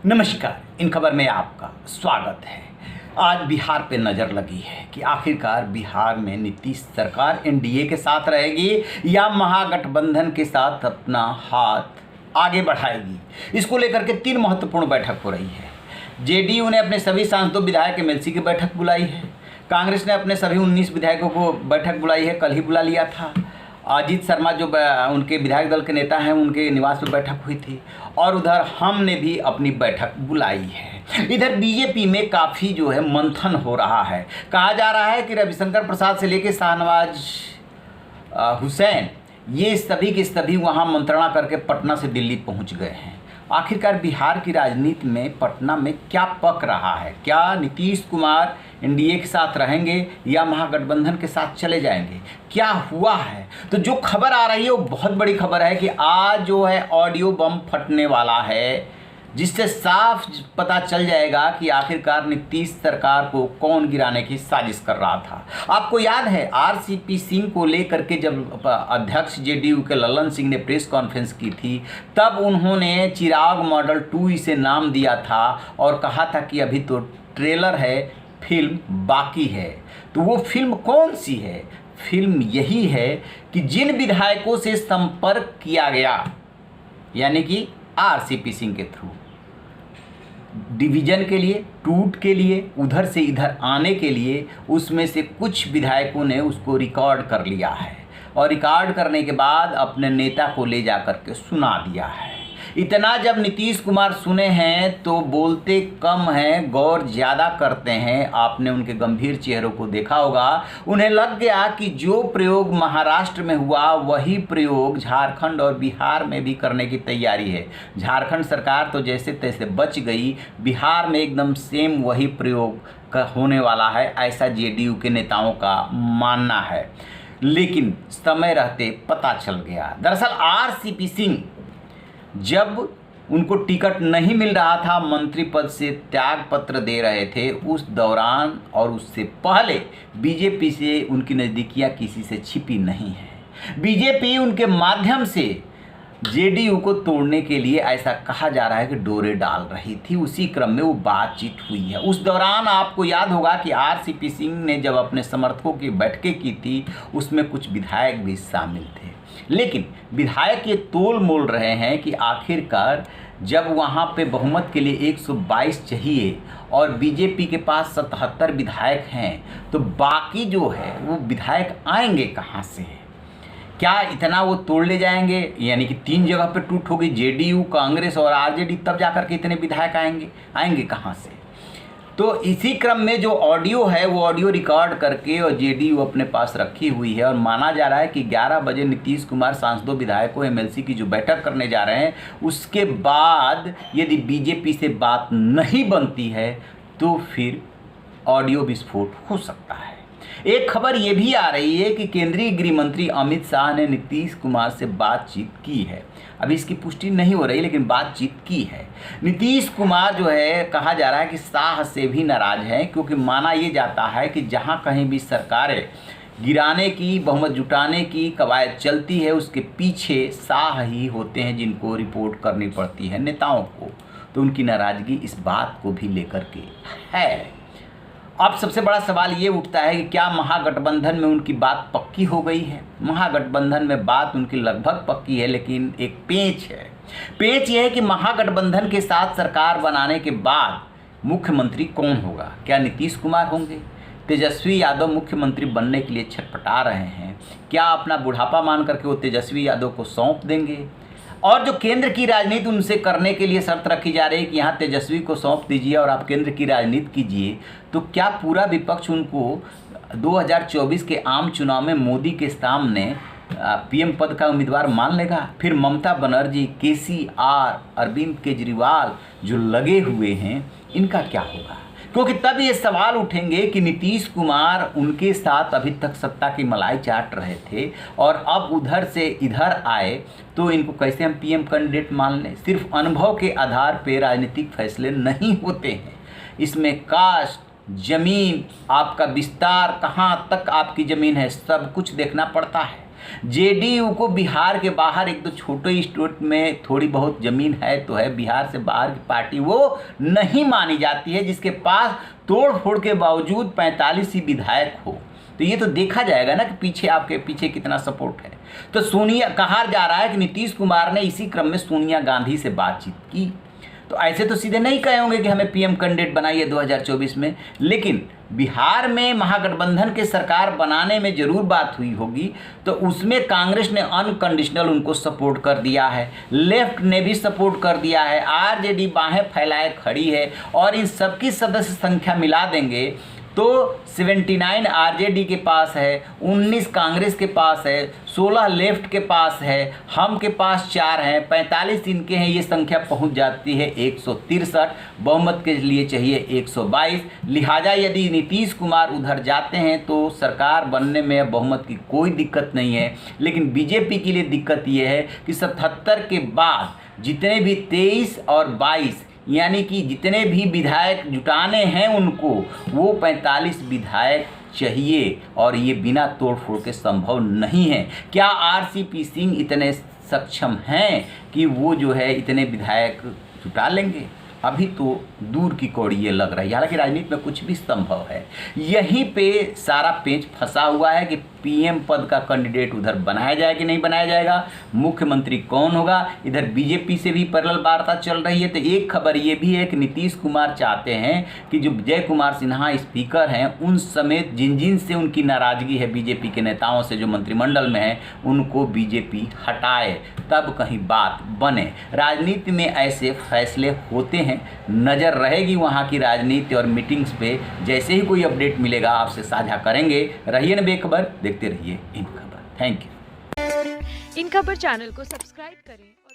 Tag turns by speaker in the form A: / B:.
A: नमस्कार। इन खबर में आपका स्वागत है। आज बिहार पे नज़र लगी है कि आखिरकार बिहार में नीतीश सरकार एनडीए के साथ रहेगी या महागठबंधन के साथ अपना हाथ आगे बढ़ाएगी। इसको लेकर के 3 महत्वपूर्ण बैठक हो रही है। जेडीयू ने अपने सभी सांसदों विधायक एमएलसी की बैठक बुलाई है। कांग्रेस ने अपने सभी 19 विधायकों को बैठक बुलाई है, कल ही बुला लिया था। अजीत शर्मा जो उनके विधायक दल के नेता हैं, उनके निवास पर बैठक हुई थी। और उधर हमने भी अपनी बैठक बुलाई है। इधर बीजेपी में काफ़ी जो है मंथन हो रहा है। कहा जा रहा है कि रविशंकर प्रसाद से लेकर शाहनवाज हुसैन, ये सभी के सभी वहाँ मंत्रणा करके पटना से दिल्ली पहुँच गए हैं। आखिरकार बिहार की राजनीति में पटना में क्या पक रहा है? क्या नीतीश कुमार एनडीए के साथ रहेंगे या महागठबंधन के साथ चले जाएंगे? क्या हुआ है? तो जो खबर आ रही है वो बहुत बड़ी खबर है कि आज जो है ऑडियो बम फटने वाला है, जिससे साफ पता चल जाएगा कि आखिरकार नीतीश सरकार को कौन गिराने की साजिश कर रहा था। आपको याद है आरसीपी सिंह को लेकर के जब अध्यक्ष जेडीयू के ललन सिंह ने प्रेस कॉन्फ्रेंस की थी, तब उन्होंने चिराग मॉडल 2 इसे नाम दिया था और कहा था कि अभी तो ट्रेलर है, फिल्म बाकी है। तो वो फिल्म कौन सी है? फिल्म यही है कि जिन विधायकों से संपर्क किया गया, यानी कि आरसीपी सिंह के थ्रू डिवीजन के लिए, टूट के लिए, उधर से इधर आने के लिए, उसमें से कुछ विधायकों ने उसको रिकॉर्ड कर लिया है और रिकॉर्ड करने के बाद अपने नेता को ले जा कर के सुना दिया है। इतना जब नीतीश कुमार सुने हैं तो बोलते कम हैं, गौर ज़्यादा करते हैं। आपने उनके गंभीर चेहरों को देखा होगा। उन्हें लग गया कि जो प्रयोग महाराष्ट्र में हुआ वही प्रयोग झारखंड और बिहार में भी करने की तैयारी है। झारखंड सरकार तो जैसे तैसे बच गई, बिहार में एकदम सेम वही प्रयोग होने वाला है, ऐसा जेडीयू के नेताओं का मानना है। लेकिन समय रहते पता चल गया। दरअसल आरसीपी सिंह जब उनको टिकट नहीं मिल रहा था, मंत्री पद से त्याग पत्र दे रहे थे, उस दौरान और उससे पहले बीजेपी से उनकी नज़दीकियाँ किसी से छिपी नहीं है। बीजेपी उनके माध्यम से जेडीयू को तोड़ने के लिए ऐसा कहा जा रहा है कि डोरे डाल रही थी। उसी क्रम में वो बातचीत हुई है। उस दौरान आपको याद होगा कि आरसीपी सिंह ने जब अपने समर्थकों की बैठकें की थी, उसमें कुछ विधायक भी शामिल थे। लेकिन विधायक ये तोल मोल रहे हैं कि आखिरकार जब वहाँ पे बहुमत के लिए 122 चाहिए और बीजेपी के पास 77 विधायक हैं, तो बाकी जो है वो विधायक आएंगे कहाँ से? क्या इतना वो तोड़ ले जाएंगे? यानी कि 3 जगह पे टूट होगी, जेडीयू, कांग्रेस और आरजेडी, तब जाकर के इतने विधायक आएंगे कहाँ से? तो इसी क्रम में जो ऑडियो है वो ऑडियो रिकॉर्ड करके और जेडीयू अपने पास रखी हुई है। और माना जा रहा है कि 11 बजे नीतीश कुमार सांसदों, विधायकों, एमएलसी की जो बैठक करने जा रहे हैं, उसके बाद यदि बीजेपी से बात नहीं बनती है तो फिर ऑडियो विस्फोट हो सकता है। एक खबर ये भी आ रही है कि केंद्रीय गृह मंत्री अमित शाह ने नीतीश कुमार से बातचीत की है। अभी इसकी पुष्टि नहीं हो रही, लेकिन बातचीत की है। नीतीश कुमार जो है, कहा जा रहा है कि शाह से भी नाराज हैं, क्योंकि माना ये जाता है कि जहां कहीं भी सरकारें गिराने की, बहुमत जुटाने की कवायद चलती है, उसके पीछे शाह ही होते हैं जिनको रिपोर्ट करनी पड़ती है नेताओं को। तो उनकी नाराज़गी इस बात को भी लेकर के है। अब सबसे बड़ा सवाल ये उठता है कि क्या महागठबंधन में उनकी बात पक्की हो गई है? महागठबंधन में बात उनकी लगभग पक्की है, लेकिन एक पेंच है। पेंच ये है कि महागठबंधन के साथ सरकार बनाने के बाद मुख्यमंत्री कौन होगा? क्या नीतीश कुमार होंगे? तेजस्वी यादव मुख्यमंत्री बनने के लिए छटपटा रहे हैं। क्या अपना बुढ़ापा मान करके वो तेजस्वी यादव को सौंप देंगे? और जो केंद्र की राजनीति उनसे करने के लिए शर्त रखी जा रही है कि यहाँ तेजस्वी को सौंप दीजिए और आप केंद्र की राजनीति कीजिए, तो क्या पूरा विपक्ष उनको 2024 के आम चुनाव में मोदी के सामने पीएम पद का उम्मीदवार मान लेगा? फिर ममता बनर्जी, केसीआर, अरविंद केजरीवाल जो लगे हुए हैं, इनका क्या होगा? क्योंकि तब ये सवाल उठेंगे कि नीतीश कुमार उनके साथ अभी तक सत्ता की मलाई चाट रहे थे और अब उधर से इधर आए, तो इनको कैसे हम पीएम कैंडिडेट मान लें? सिर्फ अनुभव के आधार पर राजनीतिक फैसले नहीं होते हैं। इसमें कास्ट, जमीन, आपका विस्तार, कहाँ तक आपकी ज़मीन है, सब कुछ देखना पड़ता है। जेडीयू को बिहार के बाहर एक दो छोटे स्टेट में थोड़ी बहुत ज़मीन है तो है, बिहार से बाहर की पार्टी वो नहीं मानी जाती है जिसके पास तोड़ फोड़ के बावजूद 45 ही विधायक हो। तो ये तो देखा जाएगा ना कि पीछे आपके पीछे कितना सपोर्ट है। तो सोनिया, कहा जा रहा है कि नीतीश कुमार ने इसी क्रम में सोनिया गांधी से बातचीत की। तो ऐसे तो सीधे नहीं कहे होंगे कि हमें पीएम कैंडिडेट बनाइए 2024 में, लेकिन बिहार में महागठबंधन के सरकार बनाने में जरूर बात हुई होगी। तो उसमें कांग्रेस ने अनकंडीशनल उनको सपोर्ट कर दिया है, लेफ्ट ने भी सपोर्ट कर दिया है, आरजेडी बाहें फैलाए खड़ी है। और इन सबकी सदस्य संख्या मिला देंगे तो 79 आरजेडी के पास है, 19 कांग्रेस के पास है, 16 लेफ्ट के पास है, हम के पास 4 हैं, 45 इनके हैं। ये संख्या पहुंच जाती है 163। बहुमत के लिए चाहिए 122। लिहाजा यदि नीतीश कुमार उधर जाते हैं तो सरकार बनने में बहुमत की कोई दिक्कत नहीं है। लेकिन बीजेपी के लिए दिक्कत ये है कि 77 के बाद जितने भी 23 और 22 यानी कि जितने भी विधायक जुटाने हैं उनको वो 45 विधायक चाहिए, और ये बिना तोड़ फोड़ के संभव नहीं है। क्या आरसीपी सिंह इतने सक्षम हैं कि वो जो है इतने विधायक जुटा लेंगे? अभी तो दूर की कौड़ी ये लग रही है। हालांकि राजनीति में कुछ भी संभव है। यहीं पे सारा पेंच फंसा हुआ है कि पीएम पद का कैंडिडेट उधर बनाया जाए कि नहीं बनाया जाएगा, मुख्यमंत्री कौन होगा। इधर बीजेपी से भी पैरेलल वार्ता चल रही है। तो एक खबर ये भी है कि नीतीश कुमार चाहते हैं कि जो विजय कुमार सिन्हा स्पीकर हैं उन समेत जिन जिन से उनकी नाराजगी है बीजेपी के नेताओं से जो मंत्रिमंडल में है उनको बीजेपी हटाए, तब कहीं बात बने। राजनीति में ऐसे फैसले होते हैं। नज़र रहेगी वहाँ की राजनीति और मीटिंग्स पे। जैसे ही कोई अपडेट मिलेगा आपसे साझा करेंगे। रहिए न बेखबर, देखते रहिए इन खबर। Thank you.
B: इन खबर चैनल को सब्सक्राइब करें।